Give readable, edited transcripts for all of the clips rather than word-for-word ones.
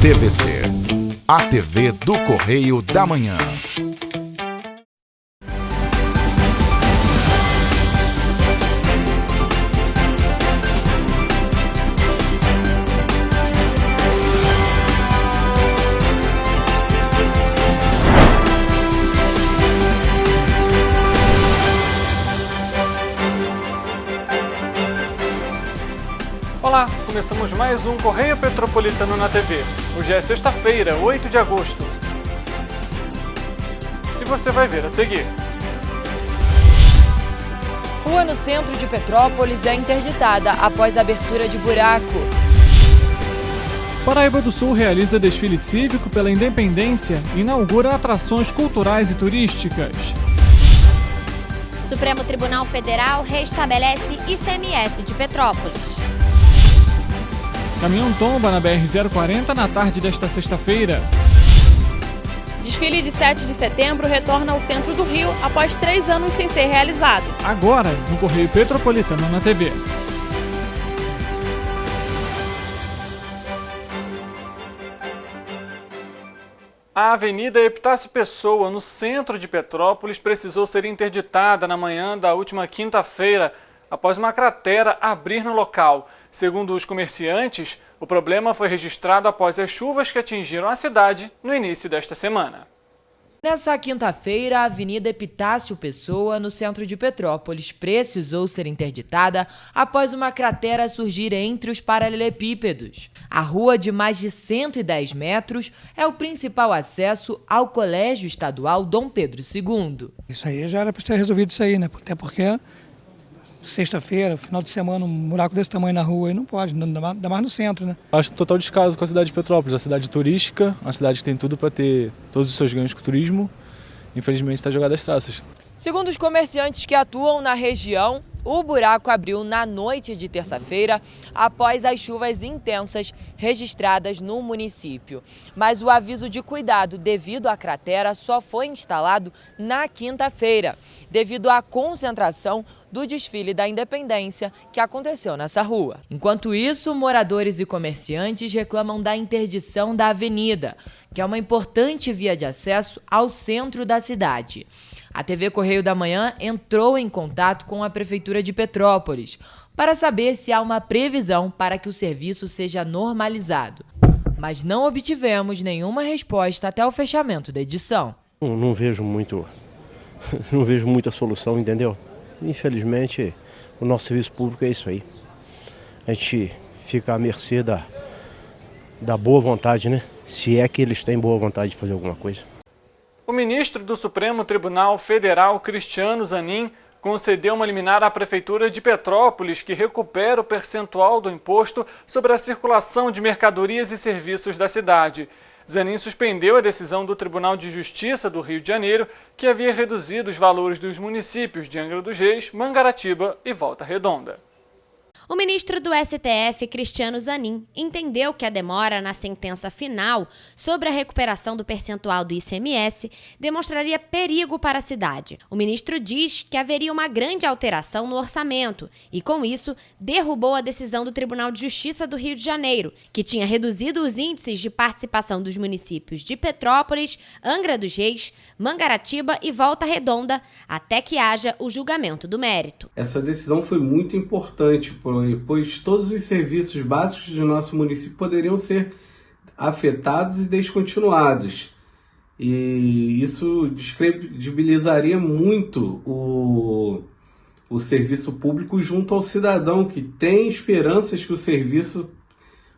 TVC, a TV do Correio da Manhã. Olá, começamos mais um Correio Petropolitano na TV. Hoje é sexta-feira, 8 de agosto. E você vai ver a seguir. Rua no centro de Petrópolis é interditada após abertura de buraco. Paraíba do Sul realiza desfile cívico pela independência e inaugura atrações culturais e turísticas. Supremo Tribunal Federal restabelece ICMS de Petrópolis. Caminhão tomba na BR-040 na tarde desta sexta-feira. Desfile de 7 de setembro retorna ao centro do Rio após 3 anos sem ser realizado. Agora, no Correio Petropolitano na TV. A Avenida Epitácio Pessoa, no centro de Petrópolis, precisou ser interditada na manhã da última quinta-feira, após uma cratera abrir no local. Segundo os comerciantes, o problema foi registrado após as chuvas que atingiram a cidade no início desta semana. Nessa quinta-feira, a Avenida Epitácio Pessoa, no centro de Petrópolis, precisou ser interditada após uma cratera surgir entre os paralelepípedos. A rua, de mais de 110 metros, é o principal acesso ao Colégio Estadual Dom Pedro II. Isso aí já era para ter resolvido isso aí, né? Até porque sexta-feira, final de semana, um buraco desse tamanho na rua aí não pode, ainda mais no centro, né? Acho total descaso com a cidade de Petrópolis, a cidade turística, uma cidade que tem tudo para ter todos os seus ganhos com o turismo, infelizmente está jogada às traças. Segundo os comerciantes que atuam na região, o buraco abriu na noite de terça-feira após as chuvas intensas registradas no município. Mas o aviso de cuidado devido à cratera só foi instalado na quinta-feira, devido à concentração do desfile da Independência que aconteceu nessa rua. Enquanto isso, moradores e comerciantes reclamam da interdição da avenida, que é uma importante via de acesso ao centro da cidade. A TV Correio da Manhã entrou em contato com a Prefeitura de Petrópolis para saber se há uma previsão para que o serviço seja normalizado, mas não obtivemos nenhuma resposta até o fechamento da edição. Não vejo muita solução, entendeu? Infelizmente, o nosso serviço público é isso aí. A gente fica à mercê da boa vontade, né? Se é que eles têm boa vontade de fazer alguma coisa. O ministro do Supremo Tribunal Federal, Cristiano Zanin, concedeu uma liminar à Prefeitura de Petrópolis que recupera o percentual do imposto sobre a circulação de mercadorias e serviços da cidade. Zanin suspendeu a decisão do Tribunal de Justiça do Rio de Janeiro, que havia reduzido os valores dos municípios de Angra dos Reis, Mangaratiba e Volta Redonda. O ministro do STF, Cristiano Zanin, entendeu que a demora na sentença final sobre a recuperação do percentual do ICMS demonstraria perigo para a cidade. O ministro diz que haveria uma grande alteração no orçamento e, com isso, derrubou a decisão do Tribunal de Justiça do Rio de Janeiro, que tinha reduzido os índices de participação dos municípios de Petrópolis, Angra dos Reis, Mangaratiba e Volta Redonda, até que haja o julgamento do mérito. Essa decisão foi muito importante, pois todos os serviços básicos do nosso município poderiam ser afetados e descontinuados. E isso descredibilizaria muito o serviço público junto ao cidadão, que tem esperanças que o serviço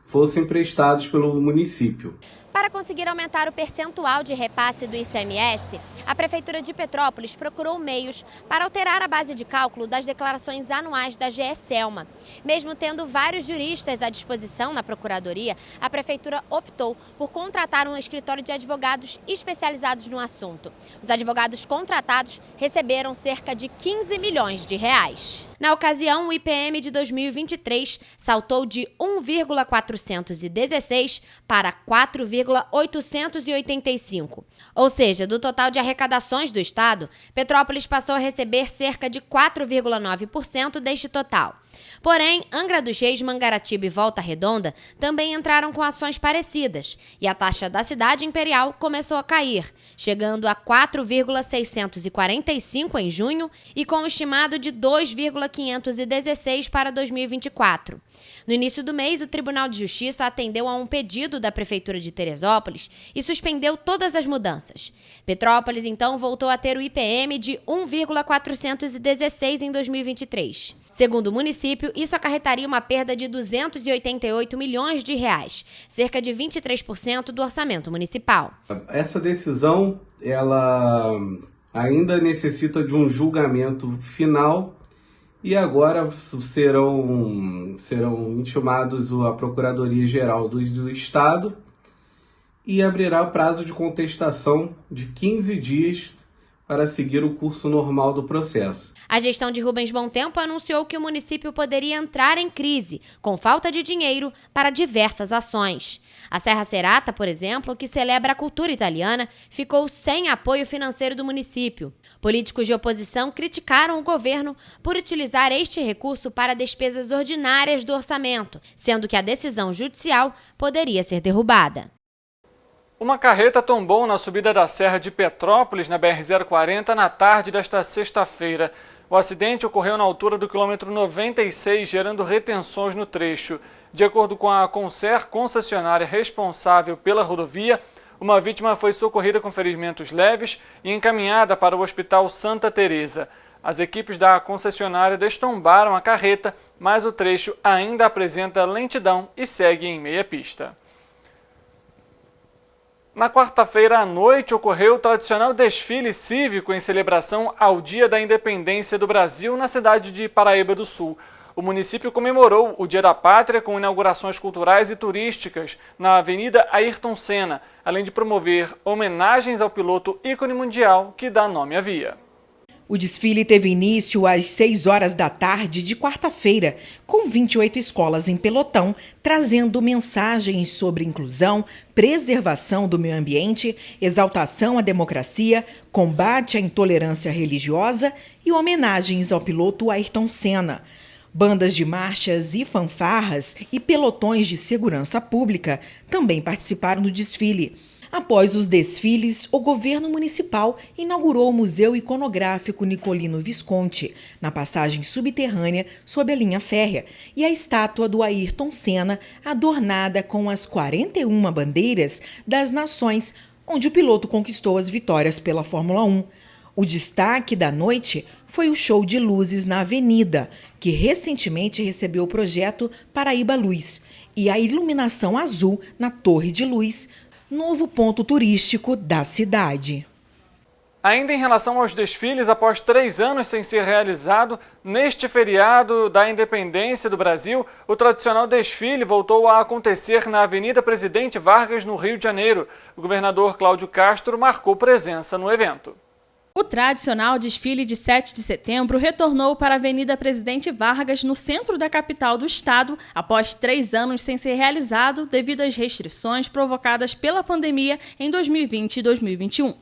fossem prestados pelo município. Para conseguir aumentar o percentual de repasse do ICMS, a Prefeitura de Petrópolis procurou meios para alterar a base de cálculo das declarações anuais da GE-Selma. Mesmo tendo vários juristas à disposição na Procuradoria, a Prefeitura optou por contratar um escritório de advogados especializados no assunto. Os advogados contratados receberam cerca de 15 milhões de reais. Na ocasião, o IPM de 2023 saltou de 1,416 para 4,885. Ou seja, do total de arrecadações do Estado, Petrópolis passou a receber cerca de 4,9% deste total. Porém, Angra dos Reis, Mangaratiba e Volta Redonda também entraram com ações parecidas e a taxa da cidade imperial começou a cair, chegando a 4,645 em junho e com um estimado de 2,516 para 2024. No início do mês, o Tribunal de Justiça atendeu a um pedido da Prefeitura de Teresópolis e suspendeu todas as mudanças. Petrópolis, então, voltou a ter o IPM de 1,416 em 2023. Segundo o município, isso acarretaria uma perda de 288 milhões de reais, cerca de 23% do orçamento municipal. Essa decisão, ela ainda necessita de um julgamento final e agora serão intimados a Procuradoria-Geral do Estado e abrirá prazo de contestação de 15 dias para seguir o curso normal do processo. A gestão de Rubens Bontempo anunciou que o município poderia entrar em crise, com falta de dinheiro, para diversas ações. A Serra Serata, por exemplo, que celebra a cultura italiana, ficou sem apoio financeiro do município. Políticos de oposição criticaram o governo por utilizar este recurso para despesas ordinárias do orçamento, sendo que a decisão judicial poderia ser derrubada. Uma carreta tombou na subida da Serra de Petrópolis, na BR-040, na tarde desta sexta-feira. O acidente ocorreu na altura do quilômetro 96, gerando retenções no trecho. De acordo com a Concer, concessionária responsável pela rodovia, uma vítima foi socorrida com ferimentos leves e encaminhada para o Hospital Santa Teresa. As equipes da concessionária destombaram a carreta, mas o trecho ainda apresenta lentidão e segue em meia pista. Na quarta-feira à noite ocorreu o tradicional desfile cívico em celebração ao Dia da Independência do Brasil na cidade de Paraíba do Sul. O município comemorou o Dia da Pátria com inaugurações culturais e turísticas na Avenida Ayrton Senna, além de promover homenagens ao piloto ícone mundial que dá nome à via. O desfile teve início às 6 horas da tarde de quarta-feira, com 28 escolas em pelotão, trazendo mensagens sobre inclusão, preservação do meio ambiente, exaltação à democracia, combate à intolerância religiosa e homenagens ao piloto Ayrton Senna. Bandas de marchas e fanfarras e pelotões de segurança pública também participaram do desfile. Após os desfiles, o governo municipal inaugurou o Museu Iconográfico Nicolino Visconti, na passagem subterrânea sob a linha férrea, e a estátua do Ayrton Senna, adornada com as 41 bandeiras das nações, onde o piloto conquistou as vitórias pela Fórmula 1. O destaque da noite foi o show de luzes na Avenida, que recentemente recebeu o projeto Paraíba Luz, e a iluminação azul na Torre de Luz, novo ponto turístico da cidade. Ainda em relação aos desfiles, após 3 anos sem ser realizado, neste feriado da Independência do Brasil, o tradicional desfile voltou a acontecer na Avenida Presidente Vargas, no Rio de Janeiro. O governador Cláudio Castro marcou presença no evento. O tradicional desfile de 7 de setembro retornou para a Avenida Presidente Vargas, no centro da capital do estado, após 3 anos sem ser realizado devido às restrições provocadas pela pandemia em 2020 e 2021.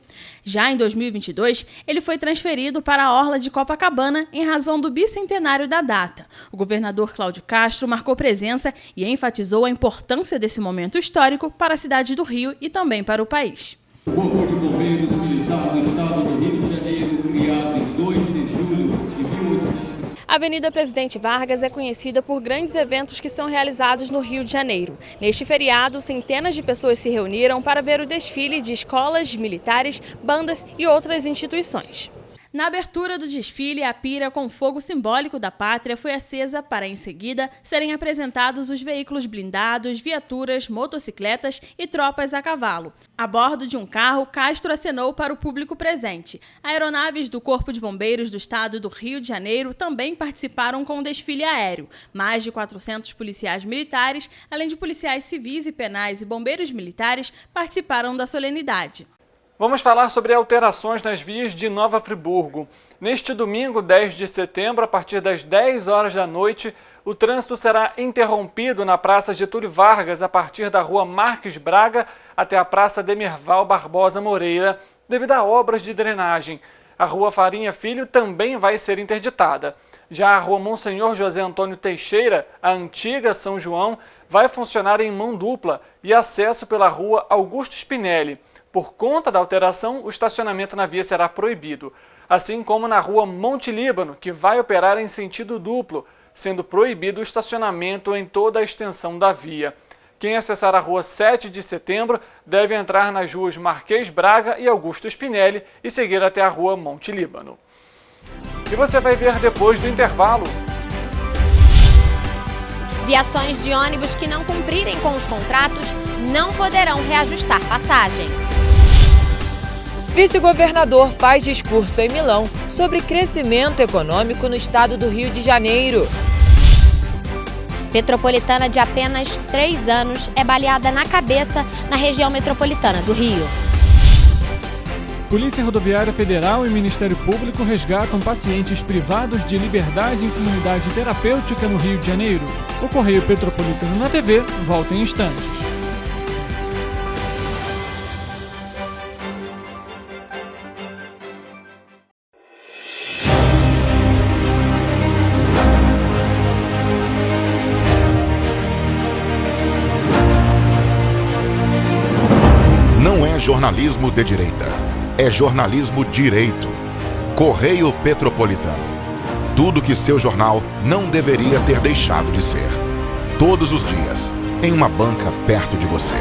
Já em 2022, ele foi transferido para a Orla de Copacabana em razão do bicentenário da data. O governador Cláudio Castro marcou presença e enfatizou a importância desse momento histórico para a cidade do Rio e também para o país. O Corpo de Bombeiros Militar do Estado do Rio de Janeiro, criado em 2 de julho de 1800. A Avenida Presidente Vargas é conhecida por grandes eventos que são realizados no Rio de Janeiro. Neste feriado, centenas de pessoas se reuniram para ver o desfile de escolas, militares, bandas e outras instituições. Na abertura do desfile, a pira com fogo simbólico da pátria foi acesa para, em seguida, serem apresentados os veículos blindados, viaturas, motocicletas e tropas a cavalo. A bordo de um carro, Castro acenou para o público presente. Aeronaves do Corpo de Bombeiros do Estado do Rio de Janeiro também participaram com o desfile aéreo. Mais de 400 policiais militares, além de policiais civis e penais e bombeiros militares, participaram da solenidade. Vamos falar sobre alterações nas vias de Nova Friburgo. Neste domingo, 10 de setembro, a partir das 10 horas da noite, o trânsito será interrompido na Praça Getúlio Vargas, a partir da Rua Marques Braga até a Praça Demerval Barbosa Moreira, devido a obras de drenagem. A Rua Farinha Filho também vai ser interditada. Já a rua Monsenhor José Antônio Teixeira, a antiga São João, vai funcionar em mão dupla e acesso pela rua Augusto Spinelli. Por conta da alteração, o estacionamento na via será proibido, assim como na rua Monte Líbano, que vai operar em sentido duplo, sendo proibido o estacionamento em toda a extensão da via. Quem acessar a rua 7 de setembro deve entrar nas ruas Marquês Braga e Augusto Spinelli e seguir até a rua Monte Líbano. E você vai ver depois do intervalo. Viações de ônibus que não cumprirem com os contratos não poderão reajustar passagem. Vice-governador faz discurso em Milão sobre crescimento econômico no estado do Rio de Janeiro. Petropolitana de apenas 3 anos é baleada na cabeça na região metropolitana do Rio. Polícia Rodoviária Federal e Ministério Público resgatam pacientes privados de liberdade em comunidade terapêutica no Rio de Janeiro. O Correio Petropolitano na TV volta em instantes. Não é jornalismo de direita, é jornalismo direito. Correio Petropolitano. Tudo que seu jornal não deveria ter deixado de ser. Todos os dias, em uma banca perto de você.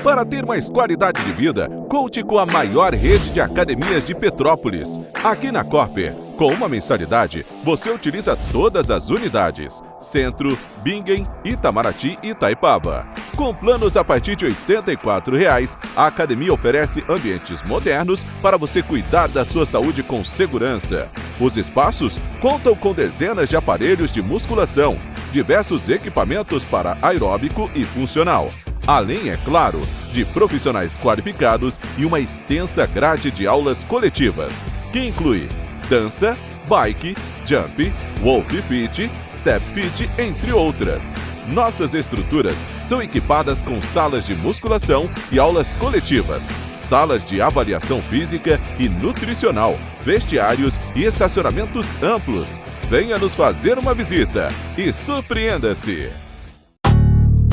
Para ter mais qualidade de vida, conte com a maior rede de academias de Petrópolis. Aqui na Corper, com uma mensalidade, você utiliza todas as unidades: Centro, Bingen, Itamaraty e Itaipava. Com planos a partir de R$ 84,00, a academia oferece ambientes modernos para você cuidar da sua saúde com segurança. Os espaços contam com dezenas de aparelhos de musculação, diversos equipamentos para aeróbico e funcional. Além, é claro, de profissionais qualificados e uma extensa grade de aulas coletivas, que inclui dança, bike, jump, wolf fit, step fit, entre outras. Nossas estruturas são equipadas com salas de musculação e aulas coletivas, salas de avaliação física e nutricional, vestiários e estacionamentos amplos. Venha nos fazer uma visita e surpreenda-se!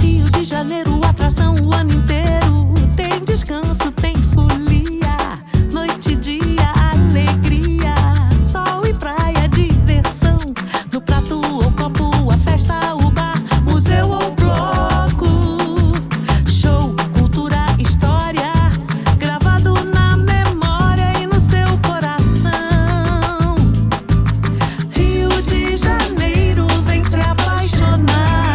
Rio de Janeiro, atração o ano inteiro. Tem descanso, tem folia, noite e dia, alegria, sol e praia, diversão. No prato ou copo, a festa, o bar, museu ou bloco. Show, cultura, história, gravado na memória e no seu coração. Rio de Janeiro, vem se apaixonar.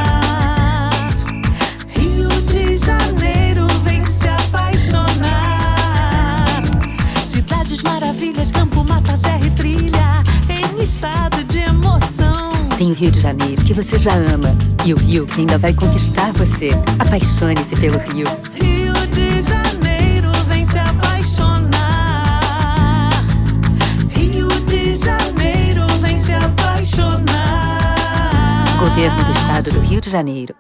Maravilhas, campo, mata, serra e trilha, em estado de emoção. Tem o Rio de Janeiro, que você já ama, e o Rio, que ainda vai conquistar você. Apaixone-se pelo Rio. Rio de Janeiro, vem se apaixonar. Rio de Janeiro, vem se apaixonar. Governo do Estado do Rio de Janeiro.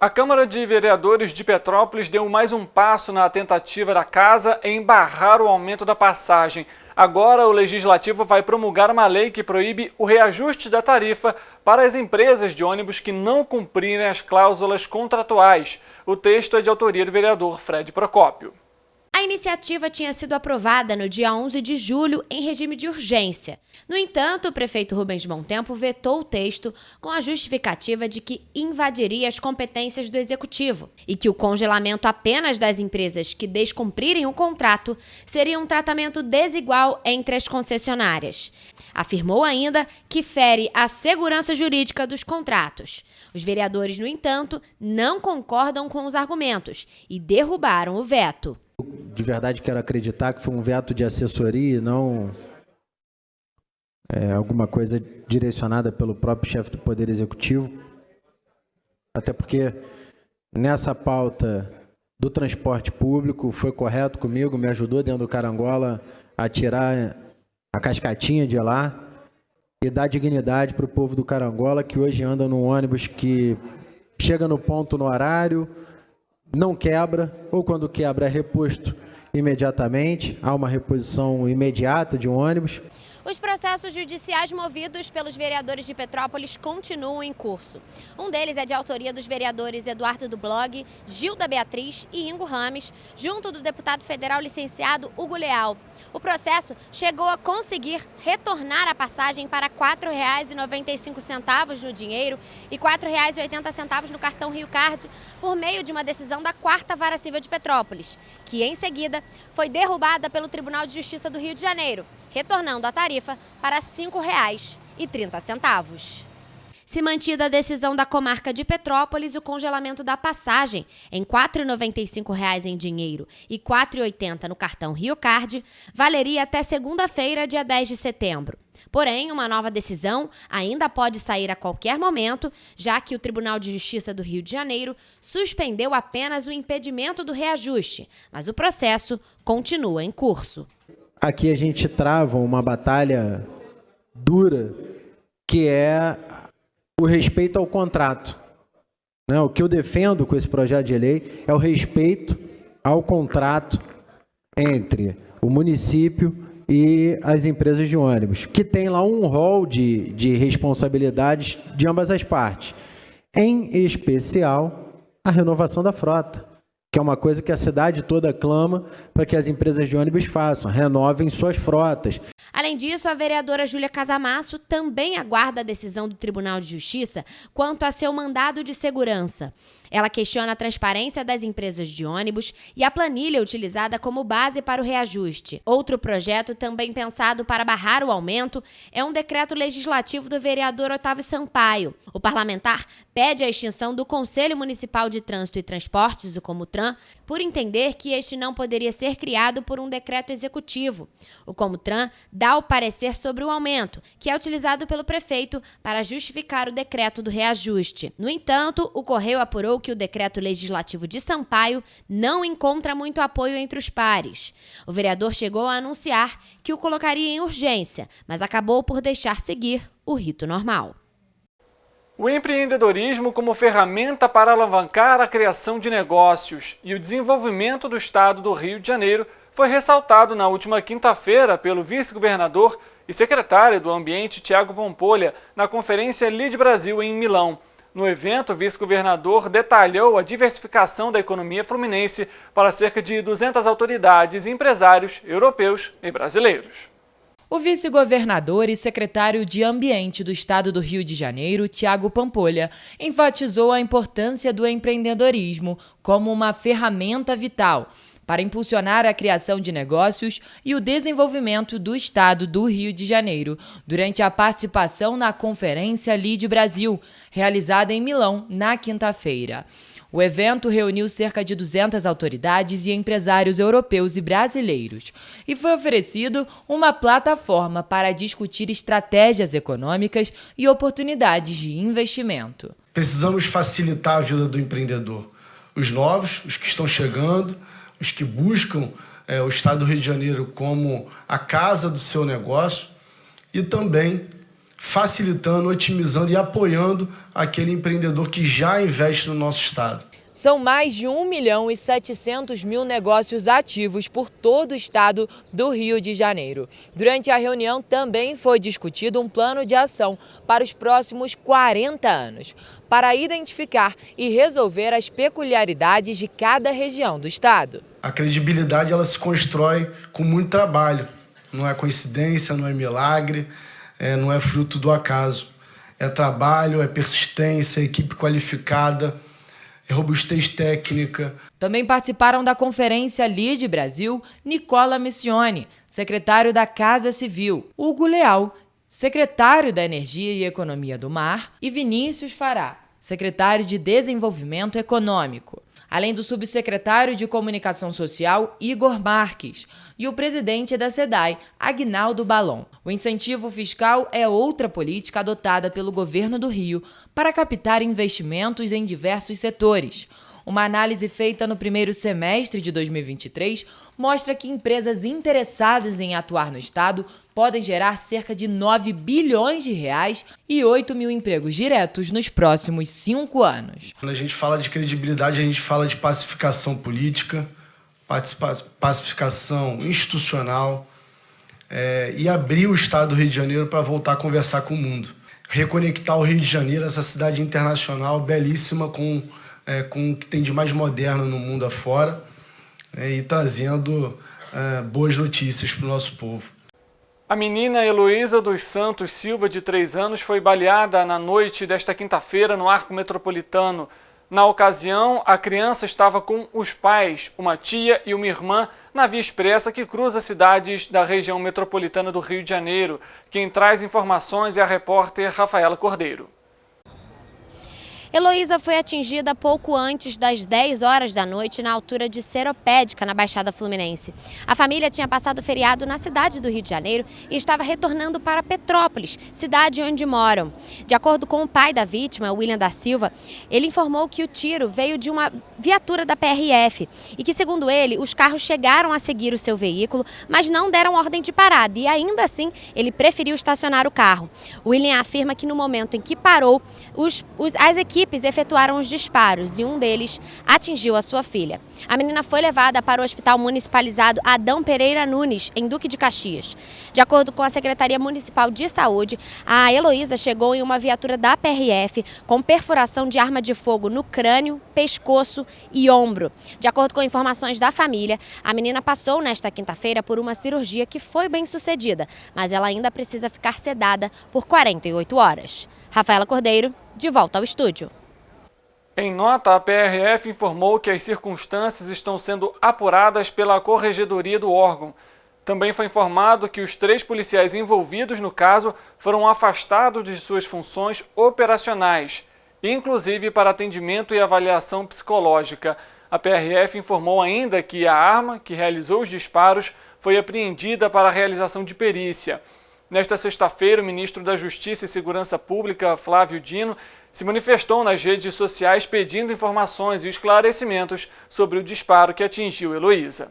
A Câmara de Vereadores de Petrópolis deu mais um passo na tentativa da casa em barrar o aumento da passagem. Agora, o Legislativo vai promulgar uma lei que proíbe o reajuste da tarifa para as empresas de ônibus que não cumprirem as cláusulas contratuais. O texto é de autoria do vereador Fred Procópio. A iniciativa tinha sido aprovada no dia 11 de julho em regime de urgência. No entanto, o prefeito Rubens Bom Tempo vetou o texto com a justificativa de que invadiria as competências do Executivo e que o congelamento apenas das empresas que descumprirem o contrato seria um tratamento desigual entre as concessionárias. Afirmou ainda que fere a segurança jurídica dos contratos. Os vereadores, no entanto, não concordam com os argumentos e derrubaram o veto. De verdade quero acreditar que foi um veto de assessoria e não alguma coisa direcionada pelo próprio chefe do Poder Executivo. Até porque nessa pauta do transporte público foi correto comigo, me ajudou dentro do Carangola a tirar a cascatinha de lá e dar dignidade para o povo do Carangola, que hoje anda num ônibus que chega no ponto no horário, não quebra, ou quando quebra é reposto imediatamente, há uma reposição imediata de um ônibus. Os processos judiciais movidos pelos vereadores de Petrópolis continuam em curso. Um deles é de autoria dos vereadores Eduardo do Blog, Gilda Beatriz e Ingo Rames, junto do deputado federal licenciado Hugo Leal. O processo chegou a conseguir retornar a passagem para R$ 4,95 no dinheiro e R$ 4,80 no cartão Rio Card por meio de uma decisão da 4ª Vara Civil de Petrópolis, que em seguida foi derrubada pelo Tribunal de Justiça do Rio de Janeiro, retornando a tarifa para R$ 5,30. Se mantida a decisão da comarca de Petrópolis, o congelamento da passagem em R$ 4,95 em dinheiro e R$ 4,80 no cartão Rio Card valeria até segunda-feira, dia 10 de setembro. Porém, uma nova decisão ainda pode sair a qualquer momento, já que o Tribunal de Justiça do Rio de Janeiro suspendeu apenas o impedimento do reajuste, mas o processo continua em curso. Aqui a gente trava uma batalha dura, que é o respeito ao contrato. O que eu defendo com esse projeto de lei é o respeito ao contrato entre o município e as empresas de ônibus, que tem lá um rol de responsabilidades de ambas as partes, em especial a renovação da frota, que é uma coisa que a cidade toda clama para que as empresas de ônibus façam, renovem suas frotas. Além disso, a vereadora Júlia Casamasso também aguarda a decisão do Tribunal de Justiça quanto a seu mandado de segurança. Ela questiona a transparência das empresas de ônibus e a planilha utilizada como base para o reajuste. Outro projeto, também pensado para barrar o aumento, é um decreto legislativo do vereador Otávio Sampaio. O parlamentar pede a extinção do Conselho Municipal de Trânsito e Transportes, o Comutran, por entender que este não poderia ser criado por um decreto executivo. O Comutran dá o parecer sobre o aumento, que é utilizado pelo prefeito para justificar o decreto do reajuste. No entanto, o Correio apurou que o decreto legislativo de Sampaio não encontra muito apoio entre os pares. O vereador chegou a anunciar que o colocaria em urgência, mas acabou por deixar seguir o rito normal. O empreendedorismo como ferramenta para alavancar a criação de negócios e o desenvolvimento do estado do Rio de Janeiro foi ressaltado na última quinta-feira pelo vice-governador e secretário do Ambiente, Tiago Pampolha, na Conferência Lead Brasil em Milão. No evento, o vice-governador detalhou a diversificação da economia fluminense para cerca de 200 autoridades e empresários europeus e brasileiros. O vice-governador e secretário de Ambiente do Estado do Rio de Janeiro, Tiago Pampolha, enfatizou a importância do empreendedorismo como uma ferramenta vital para impulsionar a criação de negócios e o desenvolvimento do Estado do Rio de Janeiro, durante a participação na Conferência Lead Brasil, realizada em Milão na quinta-feira. O evento reuniu cerca de 200 autoridades e empresários europeus e brasileiros e foi oferecido uma plataforma para discutir estratégias econômicas e oportunidades de investimento. Precisamos facilitar a vida do empreendedor. Os novos, os que estão chegando, os que buscam o Estado do Rio de Janeiro como a casa do seu negócio e também facilitando, otimizando e apoiando aquele empreendedor que já investe no nosso estado. São mais de 1.700.000 negócios ativos por todo o estado do Rio de Janeiro. Durante a reunião também foi discutido um plano de ação para os próximos 40 anos, para identificar e resolver as peculiaridades de cada região do estado. A credibilidade ela se constrói com muito trabalho, não é coincidência, não é milagre, não é fruto do acaso. É trabalho, é persistência, é equipe qualificada, é robustez técnica. Também participaram da Conferência Lead Brasil Nicola Missione, secretário da Casa Civil, Hugo Leal, secretário da Energia e Economia do Mar, e Vinícius Fará, secretário de Desenvolvimento Econômico, além do subsecretário de Comunicação Social, Igor Marques, e o presidente da SEDAI, Aguinaldo Balon. O incentivo fiscal é outra política adotada pelo governo do Rio para captar investimentos em diversos setores. Uma análise feita no primeiro semestre de 2023 mostra que empresas interessadas em atuar no estado podem gerar cerca de 9 bilhões de reais e 8 mil empregos diretos nos próximos 5 anos. Quando a gente fala de credibilidade, a gente fala de pacificação política, pacificação institucional, e abrir o estado do Rio de Janeiro para voltar a conversar com o mundo. Reconectar o Rio de Janeiro, essa cidade internacional belíssima, com o que tem de mais moderno no mundo afora, e trazendo boas notícias para o nosso povo. A menina Heloísa dos Santos Silva, de 3 anos, foi baleada na noite desta quinta-feira no Arco Metropolitano. Na ocasião, a criança estava com os pais, uma tia e uma irmã, na via expressa que cruza cidades da região metropolitana do Rio de Janeiro. Quem traz informações é a repórter Rafaela Cordeiro. Heloísa foi atingida pouco antes das 10 horas da noite na altura de Seropédica, na Baixada Fluminense. A família tinha passado o feriado na cidade do Rio de Janeiro e estava retornando para Petrópolis, cidade onde moram. De acordo com o pai da vítima, William da Silva, ele informou que o tiro veio de uma viatura da PRF e que, segundo ele, os carros chegaram a seguir o seu veículo, mas não deram ordem de parada e, ainda assim, ele preferiu estacionar o carro. William afirma que no momento em que parou, as equipes efetuaram os disparos e um deles atingiu a sua filha. A menina foi levada para o Hospital Municipalizado Adão Pereira Nunes, em Duque de Caxias. De acordo com a Secretaria Municipal de Saúde, a Heloísa chegou em uma viatura da PRF com perfuração de arma de fogo no crânio, pescoço e ombro. De acordo com informações da família, a menina passou nesta quinta-feira por uma cirurgia que foi bem sucedida, mas ela ainda precisa ficar sedada por 48 horas. Rafaela Cordeiro, de volta ao estúdio. Em nota, a PRF informou que as circunstâncias estão sendo apuradas pela corregedoria do órgão. Também foi informado que os 3 policiais envolvidos no caso foram afastados de suas funções operacionais, inclusive para atendimento e avaliação psicológica. A PRF informou ainda que a arma que realizou os disparos foi apreendida para a realização de perícia. Nesta sexta-feira, o ministro da Justiça e Segurança Pública, Flávio Dino, se manifestou nas redes sociais pedindo informações e esclarecimentos sobre o disparo que atingiu Heloísa.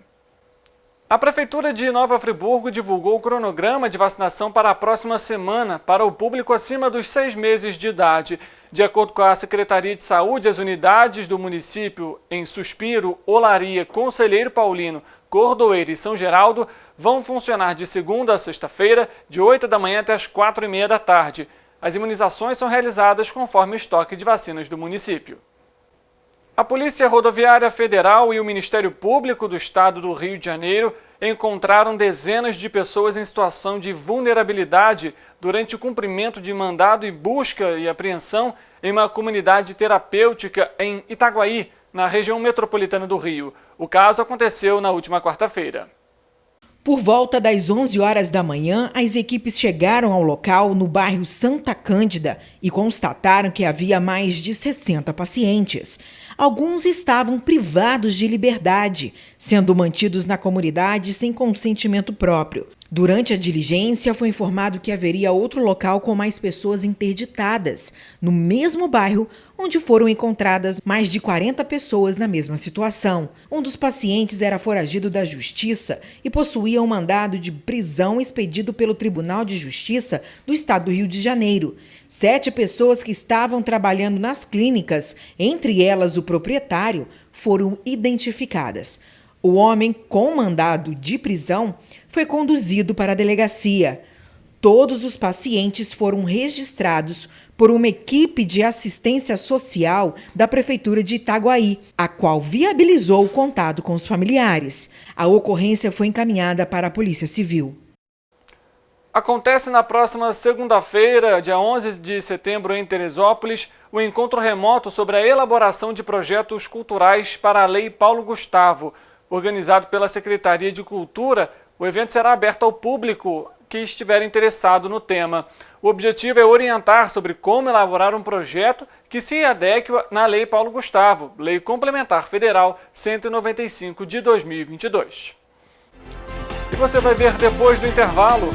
A Prefeitura de Nova Friburgo divulgou o cronograma de vacinação para a próxima semana para o público acima dos 6 meses de idade. De acordo com a Secretaria de Saúde, as unidades do município em Suspiro, Olaria, Conselheiro Paulino, Cordoeiro e São Geraldo vão funcionar de segunda a sexta-feira, de 8 da manhã até as 4h30 da tarde. As imunizações são realizadas conforme o estoque de vacinas do município. A Polícia Rodoviária Federal e o Ministério Público do Estado do Rio de Janeiro encontraram dezenas de pessoas em situação de vulnerabilidade durante o cumprimento de mandado e busca e apreensão em uma comunidade terapêutica em Itaguaí, na região metropolitana do Rio. O caso aconteceu na última quarta-feira. Por volta das 11 horas da manhã, as equipes chegaram ao local no bairro Santa Cândida e constataram que havia mais de 60 pacientes. Alguns estavam privados de liberdade, sendo mantidos na comunidade sem consentimento próprio. Durante a diligência, foi informado que haveria outro local com mais pessoas interditadas, no mesmo bairro onde foram encontradas mais de 40 pessoas na mesma situação. Um dos pacientes era foragido da Justiça e possuía um mandado de prisão expedido pelo Tribunal de Justiça do Estado do Rio de Janeiro. 7 pessoas que estavam trabalhando nas clínicas, entre elas o proprietário, foram identificadas. O homem com mandado de prisão foi conduzido para a delegacia. Todos os pacientes foram registrados por uma equipe de assistência social da Prefeitura de Itaguaí, a qual viabilizou o contato com os familiares. A ocorrência foi encaminhada para a Polícia Civil. Acontece na próxima segunda-feira, dia 11 de setembro, em Teresópolis, o encontro remoto sobre a elaboração de projetos culturais para a Lei Paulo Gustavo. Organizado pela Secretaria de Cultura, o evento será aberto ao público que estiver interessado no tema. O objetivo é orientar sobre como elaborar um projeto que se adeque na Lei Paulo Gustavo, Lei Complementar Federal 195 de 2022. E você vai ver depois do intervalo.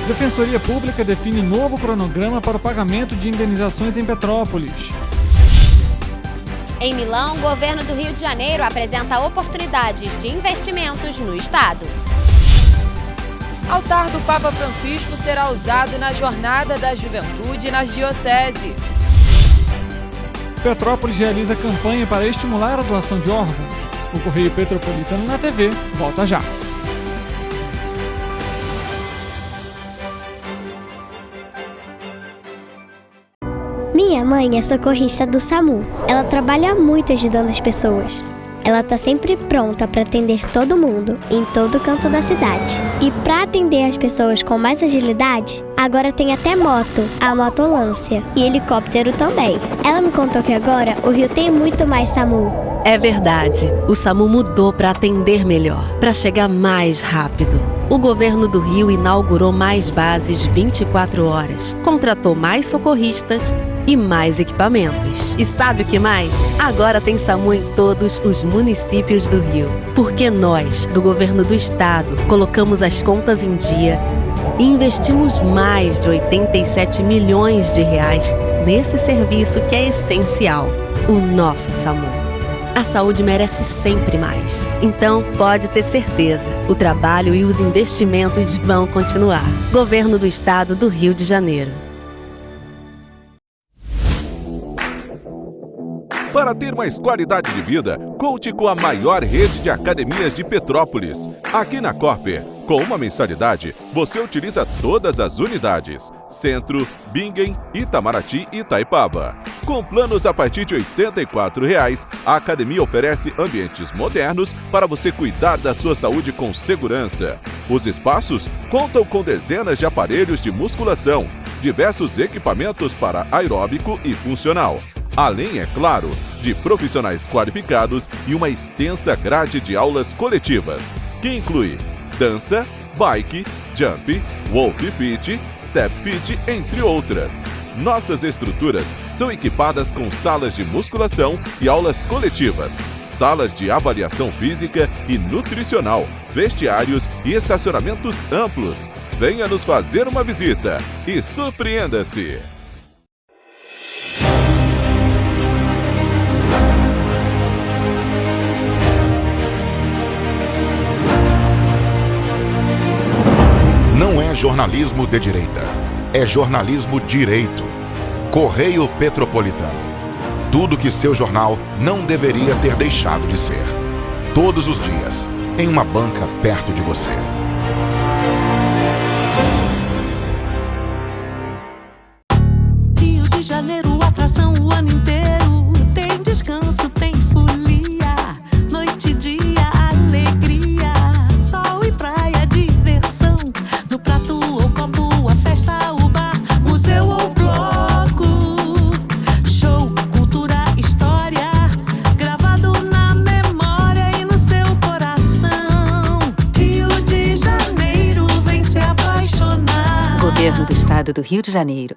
Defensoria Pública define novo cronograma para o pagamento de indenizações em Petrópolis. Em Milão, o governo do Rio de Janeiro apresenta oportunidades de investimentos no estado. Altar do Papa Francisco será usado na Jornada da Juventude na Diocese. Petrópolis realiza campanha para estimular a doação de órgãos. O Correio Petropolitano na TV volta já. Minha mãe é socorrista do SAMU. Ela trabalha muito ajudando as pessoas. Ela tá sempre pronta para atender todo mundo, em todo canto da cidade. E para atender as pessoas com mais agilidade, agora tem até moto, a motolância, e helicóptero também. Ela me contou que agora o Rio tem muito mais SAMU. É verdade, o SAMU mudou para atender melhor, para chegar mais rápido. O governo do Rio inaugurou mais bases 24 horas, contratou mais socorristas e mais equipamentos. E sabe o que mais? Agora tem SAMU em todos os municípios do Rio. Porque nós, do governo do estado, colocamos as contas em dia e investimos mais de 87 milhões de reais nesse serviço que é essencial, o nosso SAMU. A saúde merece sempre mais. Então, pode ter certeza, o trabalho e os investimentos vão continuar. Governo do Estado do Rio de Janeiro. Para ter mais qualidade de vida, conte com a maior rede de academias de Petrópolis. Aqui na Corper, com uma mensalidade, você utiliza todas as unidades: Centro, Bingen, Itamaraty e Itaipava. Com planos a partir de R$ 84,00, a academia oferece ambientes modernos para você cuidar da sua saúde com segurança. Os espaços contam com dezenas de aparelhos de musculação, diversos equipamentos para aeróbico e funcional. Além, é claro, de profissionais qualificados e uma extensa grade de aulas coletivas, que inclui dança, bike, jump, walk fit, step fit, entre outras. Nossas estruturas são equipadas com salas de musculação e aulas coletivas, salas de avaliação física e nutricional, vestiários e estacionamentos amplos. Venha nos fazer uma visita e surpreenda-se! Não é jornalismo de direita, é jornalismo direito. Correio Petropolitano. Tudo que seu jornal não deveria ter deixado de ser. Todos os dias, em uma banca perto de você. Rio de Janeiro, atração o ano inteiro. Tem descanso, tem folia. Noite e dia, alegria. Sol e praia, diversão. No prato ou copo, a festa, o bar, museu ou bloco. Show, cultura, história, gravado na memória e no seu coração. Rio de Janeiro, vem se apaixonar. Governo do Estado do Rio de Janeiro.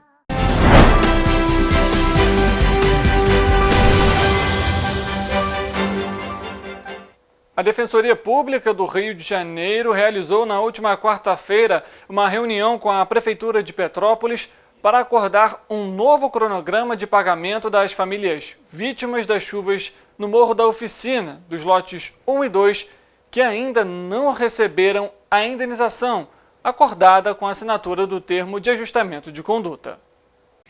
A Defensoria Pública do Rio de Janeiro realizou na última quarta-feira uma reunião com a Prefeitura de Petrópolis para acordar um novo cronograma de pagamento das famílias vítimas das chuvas no Morro da Oficina, dos lotes 1 e 2, que ainda não receberam a indenização acordada com a assinatura do termo de ajustamento de conduta.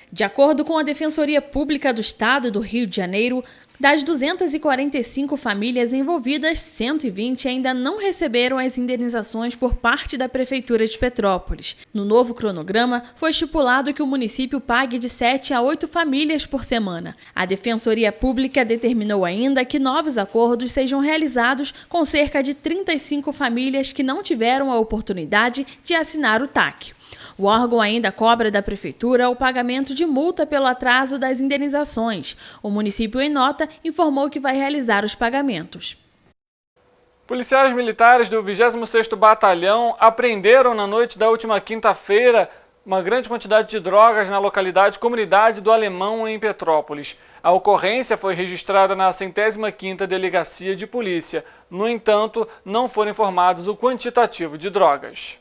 De acordo com a Defensoria Pública do Estado do Rio de Janeiro, das 245 famílias envolvidas, 120 ainda não receberam as indenizações por parte da Prefeitura de Petrópolis. No novo cronograma, foi estipulado que o município pague de 7 a 8 famílias por semana. A Defensoria Pública determinou ainda que novos acordos sejam realizados com cerca de 35 famílias que não tiveram a oportunidade de assinar o TAC. O órgão ainda cobra da Prefeitura o pagamento de multa pelo atraso das indenizações. O município, em nota, informou que vai realizar os pagamentos. Policiais militares do 26º Batalhão apreenderam na noite da última quinta-feira uma grande quantidade de drogas na localidade Comunidade do Alemão, em Petrópolis. A ocorrência foi registrada na 105ª Delegacia de Polícia. No entanto, não foram informados o quantitativo de drogas.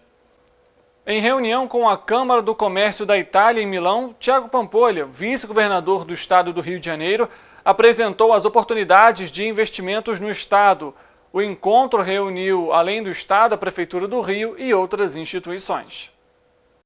Em reunião com a Câmara do Comércio da Itália em Milão, Thiago Pampolha, vice-governador do estado do Rio de Janeiro, apresentou as oportunidades de investimentos no estado. O encontro reuniu, além do estado, a Prefeitura do Rio e outras instituições.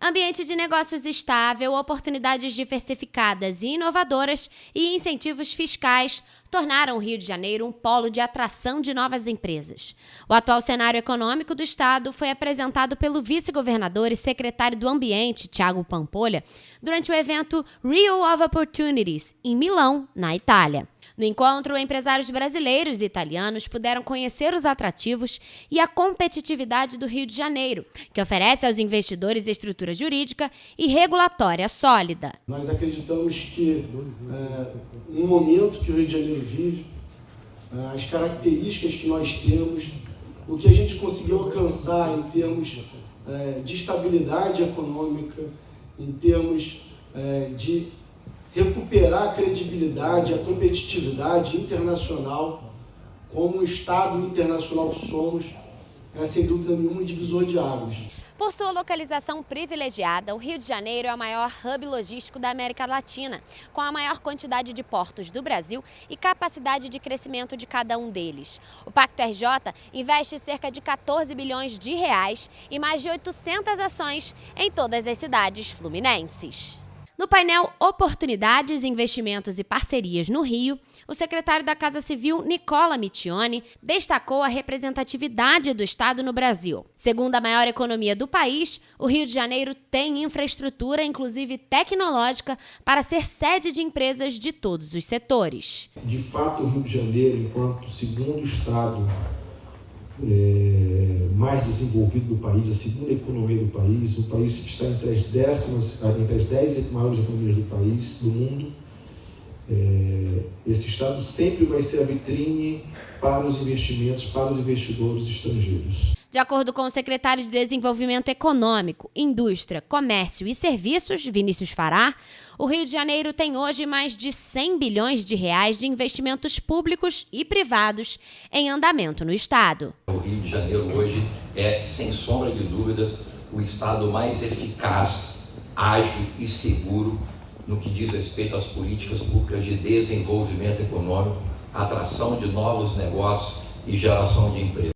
Ambiente de negócios estável, oportunidades diversificadas e inovadoras e incentivos fiscais tornaram o Rio de Janeiro um polo de atração de novas empresas. O atual cenário econômico do estado foi apresentado pelo vice-governador e secretário do Ambiente, Thiago Pampolha, durante o evento Rio of Opportunities, em Milão, na Itália. No encontro, empresários brasileiros e italianos puderam conhecer os atrativos e a competitividade do Rio de Janeiro, que oferece aos investidores estrutura jurídica e regulatória sólida. Nós acreditamos que no momento que o Rio de Janeiro vive, as características que nós temos, o que a gente conseguiu alcançar em termos de estabilidade econômica, em termos de recuperar a credibilidade, a competitividade internacional, como um Estado internacional que somos, é sem dúvida nenhuma um divisor de águas. Por sua localização privilegiada, o Rio de Janeiro é o maior hub logístico da América Latina, com a maior quantidade de portos do Brasil e capacidade de crescimento de cada um deles. O Pacto RJ investe cerca de 14 bilhões de reais e mais de 800 ações em todas as cidades fluminenses. No painel Oportunidades, Investimentos e Parcerias no Rio, o secretário da Casa Civil, Nicola Mittioni, destacou a representatividade do Estado no Brasil. Segundo a maior economia do país, o Rio de Janeiro tem infraestrutura, inclusive tecnológica, para ser sede de empresas de todos os setores. De fato, o Rio de Janeiro, enquanto segundo Estado mais desenvolvido do país, a segunda economia do país, o país que está entre as 10 maiores economias do país, do mundo, esse Estado sempre vai ser a vitrine para os investimentos, para os investidores estrangeiros. De acordo com o secretário de Desenvolvimento Econômico, Indústria, Comércio e Serviços, Vinícius Fará, o Rio de Janeiro tem hoje mais de 100 bilhões de reais de investimentos públicos e privados em andamento no estado. O Rio de Janeiro hoje é, sem sombra de dúvidas, o estado mais eficaz, ágil e seguro no que diz respeito às políticas públicas de desenvolvimento econômico, atração de novos negócios e geração de emprego.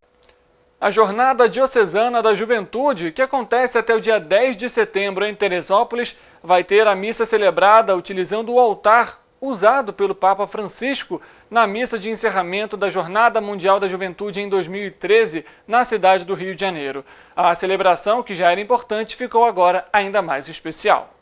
A Jornada Diocesana da Juventude, que acontece até o dia 10 de setembro em Teresópolis, vai ter a missa celebrada utilizando o altar usado pelo Papa Francisco na missa de encerramento da Jornada Mundial da Juventude em 2013, na cidade do Rio de Janeiro. A celebração, que já era importante, ficou agora ainda mais especial.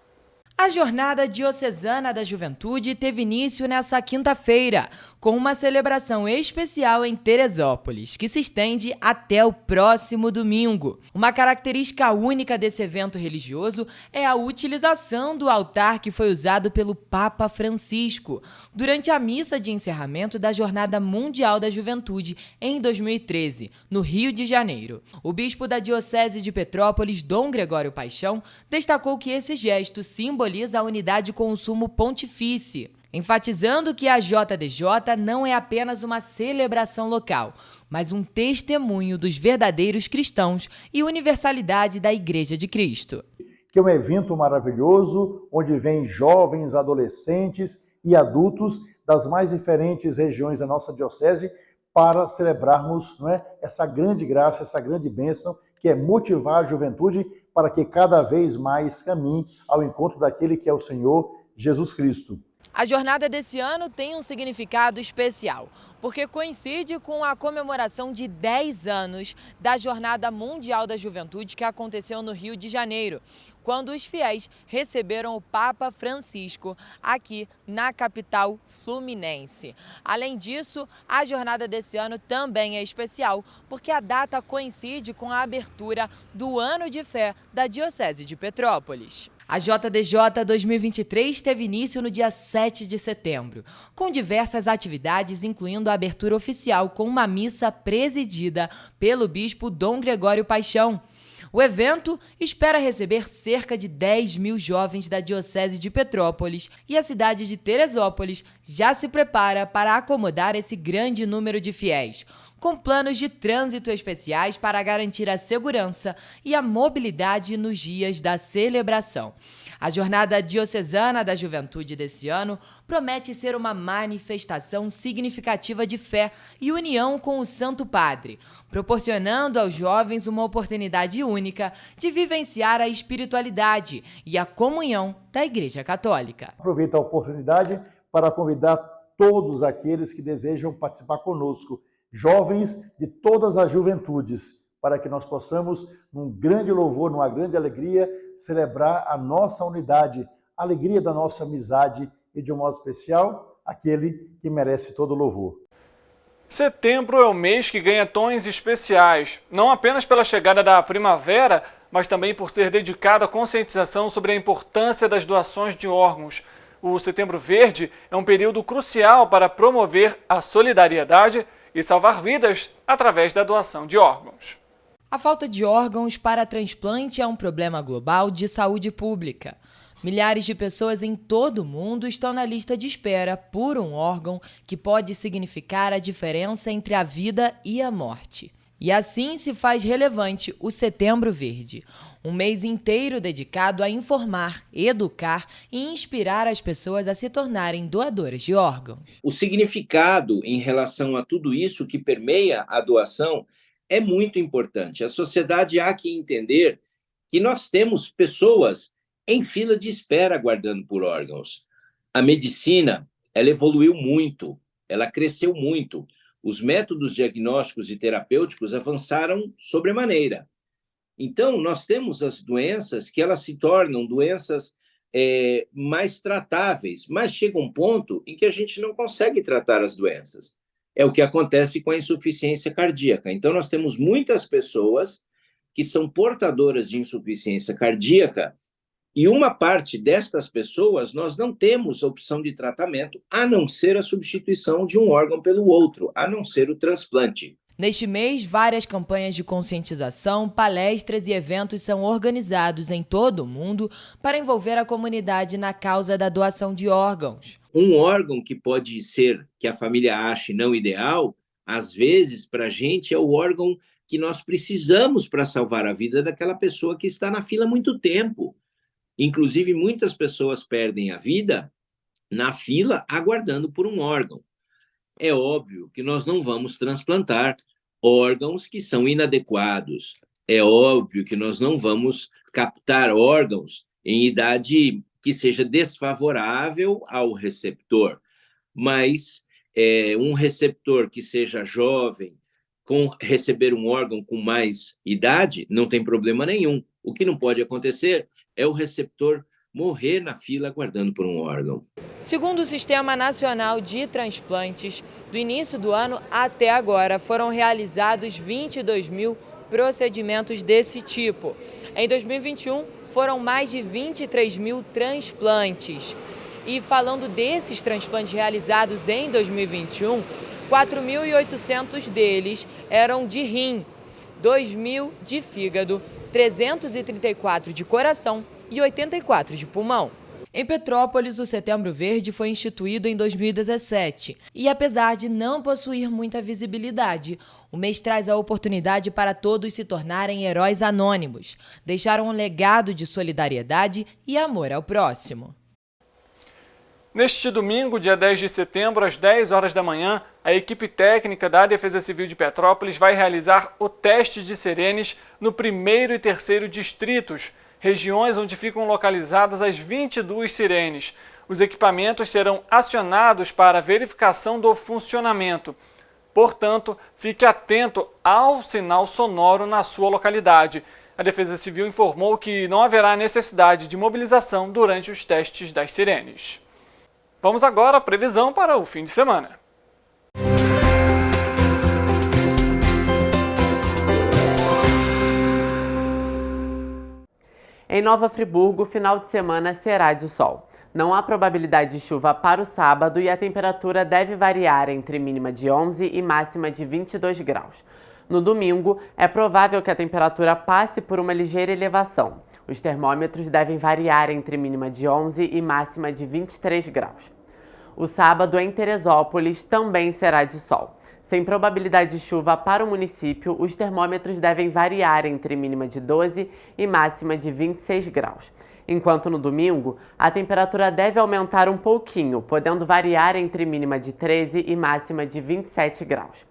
A Jornada Diocesana da Juventude teve início nesta quinta-feira, com uma celebração especial em Teresópolis, que se estende até o próximo domingo. Uma característica única desse evento religioso é a utilização do altar que foi usado pelo Papa Francisco durante a missa de encerramento da Jornada Mundial da Juventude em 2013, no Rio de Janeiro. O bispo da Diocese de Petrópolis, Dom Gregório Paixão, destacou que esse gesto simboliza a unidade com o Sumo Pontifício, enfatizando que a JDJ não é apenas uma celebração local, mas um testemunho dos verdadeiros cristãos e universalidade da Igreja de Cristo. Que é um evento maravilhoso, onde vêm jovens, adolescentes e adultos das mais diferentes regiões da nossa diocese para celebrarmos, não é, essa grande graça, essa grande bênção, que é motivar a juventude para que cada vez mais caminhe ao encontro daquele que é o Senhor Jesus Cristo. A jornada desse ano tem um significado especial, porque coincide com a comemoração de 10 anos da Jornada Mundial da Juventude que aconteceu no Rio de Janeiro, quando os fiéis receberam o Papa Francisco aqui na capital fluminense. Além disso, a jornada desse ano também é especial, porque a data coincide com a abertura do Ano de Fé da Diocese de Petrópolis. A JDJ 2023 teve início no dia 7 de setembro, com diversas atividades, incluindo a abertura oficial com uma missa presidida pelo bispo Dom Gregório Paixão. O evento espera receber cerca de 10 mil jovens da Diocese de Petrópolis e a cidade de Teresópolis já se prepara para acomodar esse grande número de fiéis, com planos de trânsito especiais para garantir a segurança e a mobilidade nos dias da celebração. A Jornada Diocesana da Juventude desse ano promete ser uma manifestação significativa de fé e união com o Santo Padre, proporcionando aos jovens uma oportunidade única de vivenciar a espiritualidade e a comunhão da Igreja Católica. Aproveito a oportunidade para convidar todos aqueles que desejam participar conosco, jovens de todas as juventudes, para que nós possamos, num grande louvor, numa grande alegria, celebrar a nossa unidade, a alegria da nossa amizade e, de um modo especial, aquele que merece todo louvor. Setembro é o mês que ganha tons especiais, não apenas pela chegada da primavera, mas também por ser dedicado à conscientização sobre a importância das doações de órgãos. O Setembro Verde é um período crucial para promover a solidariedade e salvar vidas através da doação de órgãos. A falta de órgãos para transplante é um problema global de saúde pública. Milhares de pessoas em todo o mundo estão na lista de espera por um órgão que pode significar a diferença entre a vida e a morte. E assim se faz relevante o Setembro Verde, um mês inteiro dedicado a informar, educar e inspirar as pessoas a se tornarem doadoras de órgãos. O significado em relação a tudo isso que permeia a doação é muito importante. A sociedade há que entender que nós temos pessoas em fila de espera aguardando por órgãos. A medicina, ela evoluiu muito, ela cresceu muito. Os métodos diagnósticos e terapêuticos avançaram sobremaneira. Então, nós temos as doenças que elas se tornam doenças mais tratáveis, mas chega um ponto em que a gente não consegue tratar as doenças. É o que acontece com a insuficiência cardíaca. Então, nós temos muitas pessoas que são portadoras de insuficiência cardíaca e uma parte destas pessoas nós não temos opção de tratamento a não ser a substituição de um órgão pelo outro, a não ser o transplante. Neste mês, várias campanhas de conscientização, palestras e eventos são organizados em todo o mundo para envolver a comunidade na causa da doação de órgãos. Um órgão que pode ser, que a família ache não ideal, às vezes, para a gente, é o órgão que nós precisamos para salvar a vida daquela pessoa que está na fila há muito tempo. Inclusive, muitas pessoas perdem a vida na fila aguardando por um órgão. É óbvio que nós não vamos transplantar órgãos que são inadequados. É óbvio que nós não vamos captar órgãos em idade que seja desfavorável ao receptor. Mas um receptor que seja jovem, receber um órgão com mais idade, não tem problema nenhum. O que não pode acontecer é o receptor morrer na fila aguardando por um órgão. Segundo o Sistema Nacional de Transplantes, do início do ano até agora foram realizados 22 mil procedimentos desse tipo. Em 2021, foram mais de 23 mil transplantes. E falando desses transplantes realizados em 2021, 4.800 deles eram de rim, 2.000 de fígado, 334 de coração e 84 de pulmão. Em Petrópolis, o Setembro Verde foi instituído em 2017 e, apesar de não possuir muita visibilidade, o mês traz a oportunidade para todos se tornarem heróis anônimos, deixar um legado de solidariedade e amor ao próximo. Neste domingo, dia 10 de setembro, às 10 horas da manhã, a equipe técnica da Defesa Civil de Petrópolis vai realizar o teste de sirenes no 1º e 3º distritos, regiões onde ficam localizadas as 22 sirenes. Os equipamentos serão acionados para verificação do funcionamento. Portanto, fique atento ao sinal sonoro na sua localidade. A Defesa Civil informou que não haverá necessidade de mobilização durante os testes das sirenes. Vamos agora à previsão para o fim de semana. Em Nova Friburgo, o final de semana será de sol. Não há probabilidade de chuva para o sábado e a temperatura deve variar entre mínima de 11 e máxima de 22 graus. No domingo, é provável que a temperatura passe por uma ligeira elevação. Os termômetros devem variar entre mínima de 11 e máxima de 23 graus. O sábado em Teresópolis também será de sol. sem probabilidade de chuva para o município, os termômetros devem variar entre mínima de 12 e máxima de 26 graus. Enquanto no domingo, a temperatura deve aumentar um pouquinho, podendo variar entre mínima de 13 e máxima de 27 graus.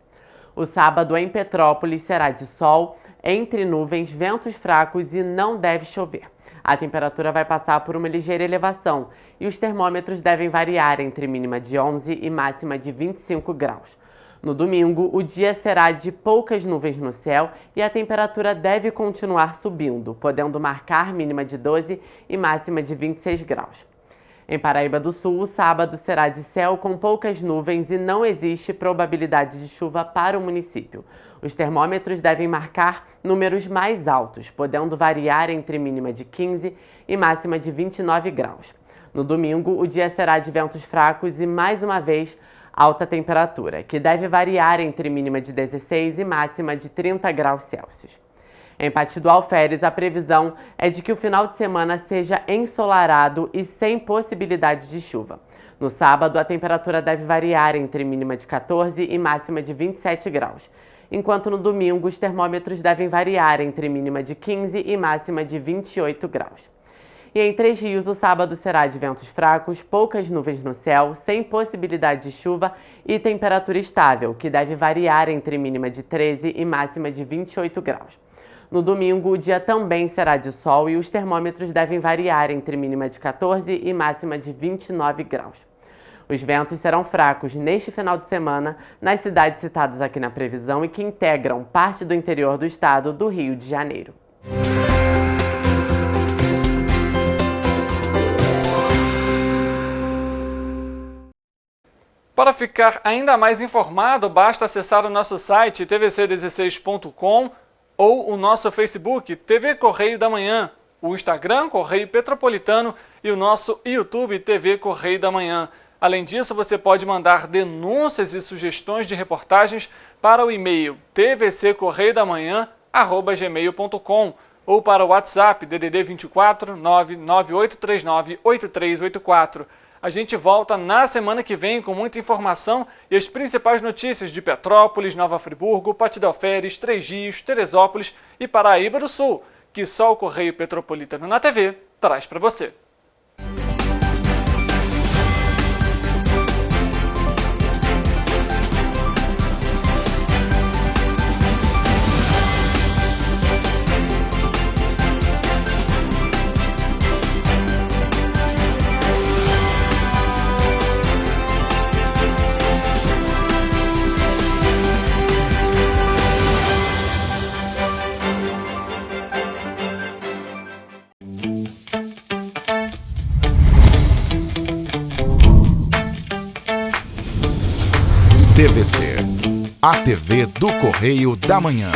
O sábado em Petrópolis será de sol, entre nuvens, ventos fracos e não deve chover. A temperatura vai passar por uma ligeira elevação e os termômetros devem variar entre mínima de 11 e máxima de 25 graus. No domingo, o dia será de poucas nuvens no céu e a temperatura deve continuar subindo, podendo marcar mínima de 12 e máxima de 26 graus. Em Paraíba do Sul, o sábado será de céu com poucas nuvens e não existe probabilidade de chuva para o município. Os termômetros devem marcar números mais altos, podendo variar entre mínima de 15 e máxima de 29 graus. No domingo, o dia será de ventos fracos e, mais uma vez, alta temperatura, que deve variar entre mínima de 16 e máxima de 30 graus Celsius. Em Pati do Alferes, a previsão é de que o final de semana seja ensolarado e sem possibilidade de chuva. No sábado, a temperatura deve variar entre mínima de 14 e máxima de 27 graus, enquanto no domingo os termômetros devem variar entre mínima de 15 e máxima de 28 graus. E em Três Rios, o sábado será de ventos fracos, poucas nuvens no céu, sem possibilidade de chuva e temperatura estável, que deve variar entre mínima de 13 e máxima de 28 graus. No domingo, o dia também será de sol e os termômetros devem variar entre mínima de 14 e máxima de 29 graus. Os ventos serão fracos neste final de semana nas cidades citadas aqui na previsão e que integram parte do interior do estado do Rio de Janeiro. Para ficar ainda mais informado, basta acessar o nosso site tvc16.com ou o nosso Facebook TV Correio da Manhã, o Instagram Correio Petropolitano e o nosso YouTube TV Correio da Manhã. Além disso, você pode mandar denúncias e sugestões de reportagens para o e-mail tvccorreiodamanhã@gmail.com ou para o WhatsApp DDD 24 99839 8384. A gente volta na semana que vem com muita informação e as principais notícias de Petrópolis, Nova Friburgo, Pati do Alferes, Três Rios, Teresópolis e Paraíba do Sul, que só o Correio Petropolitano na TV traz para você. TVC, a TV do Correio da Manhã.